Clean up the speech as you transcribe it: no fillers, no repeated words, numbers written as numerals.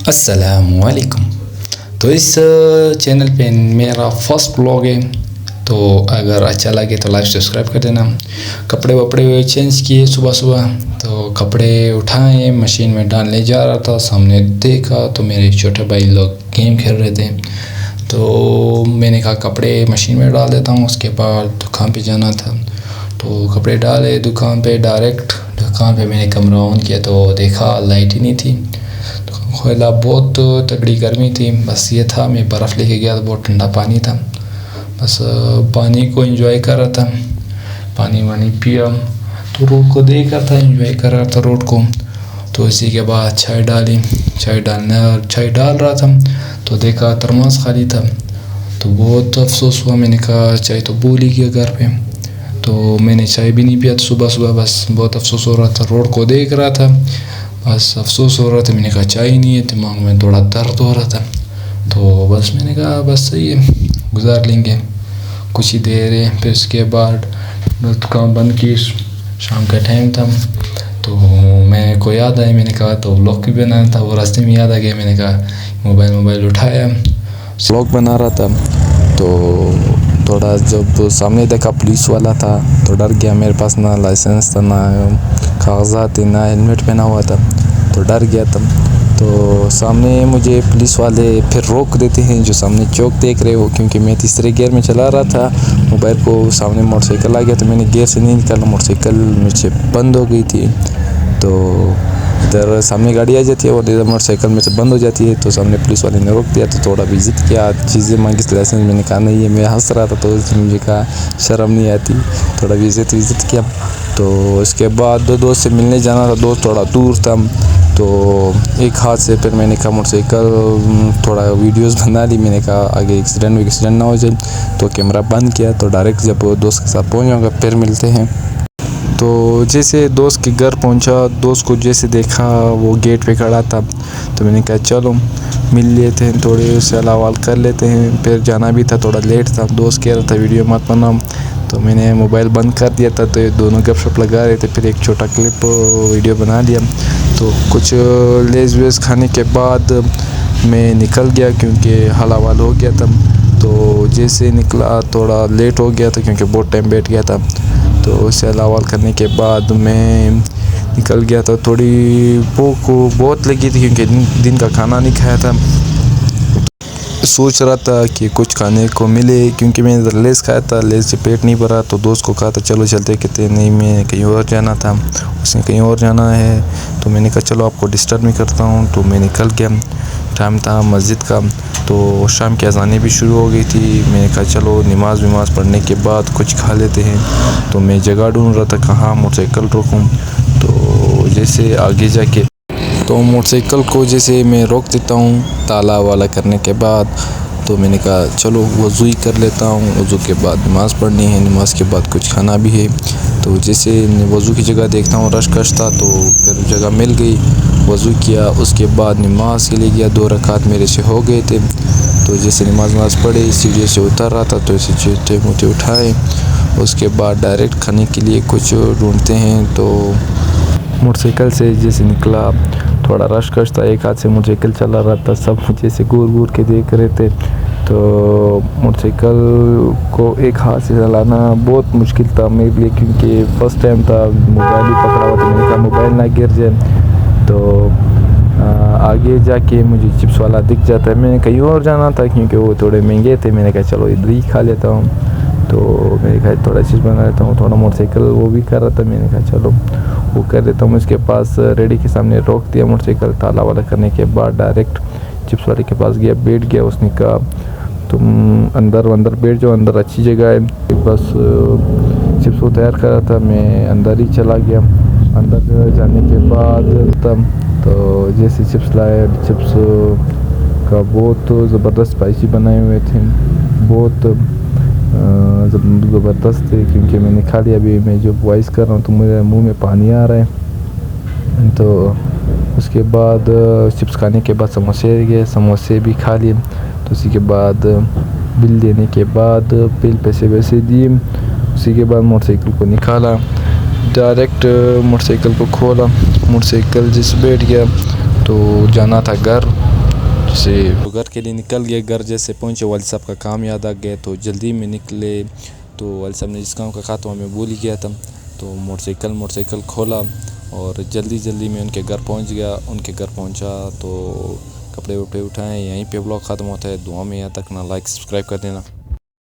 अस्सलामुअलैकुम। तो इस चैनल पे मेरा फर्स्ट व्लॉग है, तो अगर अच्छा लगे तो लाइक सब्सक्राइब कर देना। कपड़े वपड़े चेंज किए सुबह सुबह, तो कपड़े उठाए मशीन में डालने जा रहा था, सामने देखा तो मेरे छोटे भाई लोग गेम खेल रहे थे। तो मैंने कहा कपड़े मशीन में डाल देता हूँ, उसके बाद दुकान पे जाना था। तो कपड़े डाले दुकान पे, डायरेक्ट दुकान पे मैंने कमरा ऑन किया तो देखा लाइट ही नहीं थी। तो खोला, बहुत तगड़ी गर्मी थी। बस ये था, मैं बर्फ़ लेके गया, तो बहुत ठंडा पानी था। बस पानी को एंजॉय कर रहा था, पानी वानी पिया, तो रोड को देख रहा था, एंजॉय कर रहा था रोड को। तो इसी के बाद चाय डाली, चाय डाल रहा था तो देखा थर्मस खाली था। तो बहुत अफसोस हुआ, मैंने कहा चाय तो भूल ही गया घर पे। तो मैंने चाय भी नहीं पिया सुबह सुबह, बस बहुत अफसोस हो रहा था, रोड को देख रहा था, बस अफसोस हो रहा था। मैंने कहा चाय ही नहीं है, दिमाग में थोड़ा दर्द हो रहा था। तो बस मैंने कहा बस सही है, गुजार लेंगे कुछ ही देर है। फिर उसके बाद दुकान बंद की, शाम का टाइम था। तो मेरे को याद आई, मैंने कहा तो व्लॉग भी बनाना था, वो रास्ते में याद आ गया। मैंने कहा मोबाइल उठाया, व्लॉग बना रहा था। तो थोड़ा जब सामने देखा पुलिस वाला था तो डर गया। मेरे पास ना लाइसेंस था, ना कागजात थे, ना हेलमेट पहना हुआ था, तो डर गया था। तो सामने मुझे पुलिस वाले फिर रोक देते हैं, जो सामने चौक देख रहे हो, क्योंकि मैं तीसरे गियर में चला रहा था मोबाइल को। सामने मोटरसाइकिल आ गया तो मैंने गियर से नहीं निकाला, मोटरसाइकिल मुझसे बंद हो गई थी। तो इधर सामने गाड़ी आ जाती है और इधर मोटरसाइकिल में से बंद हो जाती है। तो सामने पुलिस वाले ने रोक दिया, तो थोड़ा विजिट किया, चीज़ें मांगी, लाइसेंस। मैंने कहा नहीं है, मैं हंस रहा था तो मुझे कहा शर्म नहीं आती, थोड़ा विजिट किया। तो उसके बाद दो दोस्त से मिलने जाना था, दोस्त थोड़ा दूर था। तो एक हाथ से फिर मैंने कहा मोटरसाइकिल थोड़ा वीडियोस बना ली। मैंने कहा आगे एक्सीडेंट ना हो जाए, तो कैमरा बंद किया। तो डायरेक्ट जब दोस्त के साथ पहुँच जाऊँगा फिर मिलते हैं। तो जैसे दोस्त के घर पहुंचा, दोस्त को जैसे देखा वो गेट पे खड़ा था, तो मैंने कहा चलो मिल लेते हैं, थोड़े सलावाल कर लेते हैं। फिर जाना भी था, थोड़ा लेट था। दोस्त कह रहा था वीडियो मत बनाओ, तो मैंने मोबाइल बंद कर दिया था। तो ये दोनों गपशप लगा रहे थे, फिर एक छोटा क्लिप वीडियो बना लिया। तो कुछ लेज़ वेज़ खाने के बाद मैं निकल गया, क्योंकि हला वाल हो गया था। तो जैसे निकला थोड़ा लेट हो गया था, क्योंकि बहुत टाइम बैठ गया था। तो सलावाल करने के बाद मैं निकल गया था। थोड़ी भूख बहुत लगी थी, क्योंकि दिन का खाना नहीं खाया था। सोच रहा था कि कुछ खाने को मिले, क्योंकि मैंने लेस खाया था, लेस से पेट नहीं भरा। तो दोस्त को कहा था चलो चलते, कहते नहीं मैं कहीं और जाना था, उसने कहीं और जाना है। तो मैंने कहा चलो आपको डिस्टर्ब नहीं करता हूँ। तो मैं निकल गया, टाइम था मस्जिद का। तो शाम की अज़ानें भी शुरू हो गई थी। मैंने कहा चलो नमाज़ पढ़ने के बाद कुछ खा लेते हैं। तो मैं जगह ढूंढ रहा था कहाँ मोटरसाइकिल रोकूँ। तो जैसे आगे जाके तो मोटरसाइकिल को जैसे मैं रोक देता हूँ ताला वाला करने के बाद, तो मैंने कहा चलो वज़ू ही कर लेता हूँ। वज़ू के बाद नमाज़ पढ़नी है, नमाज़ के बाद कुछ खाना भी है। तो जैसे वज़ू की जगह देखता हूँ रश कश था, तो फिर जगह मिल गई, वज़ू किया। उसके बाद नमाज़ के लिए गया, 2 रकात मेरे से हो गए थे। तो जैसे नमाज़ पढ़ी, सीढ़ी से उतर रहा था, तो ऐसे चूटे मूटे उठाए। उसके बाद डायरेक्ट खाने के लिए कुछ ढूंढते हैं। तो मोटरसाइकिल से जैसे निकला, थोड़ा रश कश था, एक हाथ से मोटरसाइकिल चला रहा था, सब मुझे से घूर के देख रहे थे। तो मोटरसाइकिल को एक हाथ से चलाना बहुत मुश्किल था मेरे लिए, क्योंकि फ़र्स्ट टाइम था, मोबाइल भी पकड़ा हुआ था। मैंने कहा मोबाइल ना गिर जाए। तो आगे जाके मुझे चिप्स वाला दिख जाता है, मैंने कहीं और जाना था, क्योंकि वो थोड़े महंगे थे। मैंने कहा चलो इधर ही खा लेता हूँ। तो मैंने कहा थोड़ा चीज़ बना लेता हूँ, थोड़ा मोटरसाइकिल वो भी कर रहा था। मैंने कहा चलो वो कर देता हूँ। उसके पास रेडी के सामने रोक दिया मोटरसाइकिल, ताला वाला करने के बाद डायरेक्ट चिप्स वाले के पास गया, बैठ गया। उसने कहा तुम अंदर बैठ जाओ, अंदर अच्छी जगह है। बस चिप्स वो तैयार कर रहा था, मैं अंदर ही चला गया। अंदर जाने के बाद तब तो जैसे चिप्स लाए, चिप्स का बहुत ज़बरदस्त स्पाइसी बनाए हुए थे, बहुत ज़बरदस्त थे। क्योंकि मैंने खा लिया, अभी मैं जो वॉइस कर रहा हूँ तो मेरे मुंह में पानी आ रहा है। तो उसके बाद चिप्स खाने के बाद समोसे गए, समोसे भी खा लिए। तो उसी के बाद बिल देने के बाद बिल पैसे वैसे दिए। उसी के बाद मोटरसाइकिल को निकाला, डायरेक्ट मोटरसाइकिल को खोला, मोटरसाइकिल जिस बैठ गया। तो जाना था घर। से तो घर के लिए निकल गए। घर जैसे पहुँचे वाली साहब का काम याद आ गया, तो जल्दी में निकले। तो वाली साहब ने जिस काम का कहा था मैं भूल ही गया था। तो मोटरसाइकिल खोला और जल्दी में उनके घर पहुंच गया। उनके घर पहुंचा तो कपड़े वपड़े उठाए। यहीं पे ब्लॉग ख़त्म होता है। दुआ में यहाँ तक ना, लाइक सब्सक्राइब कर देना।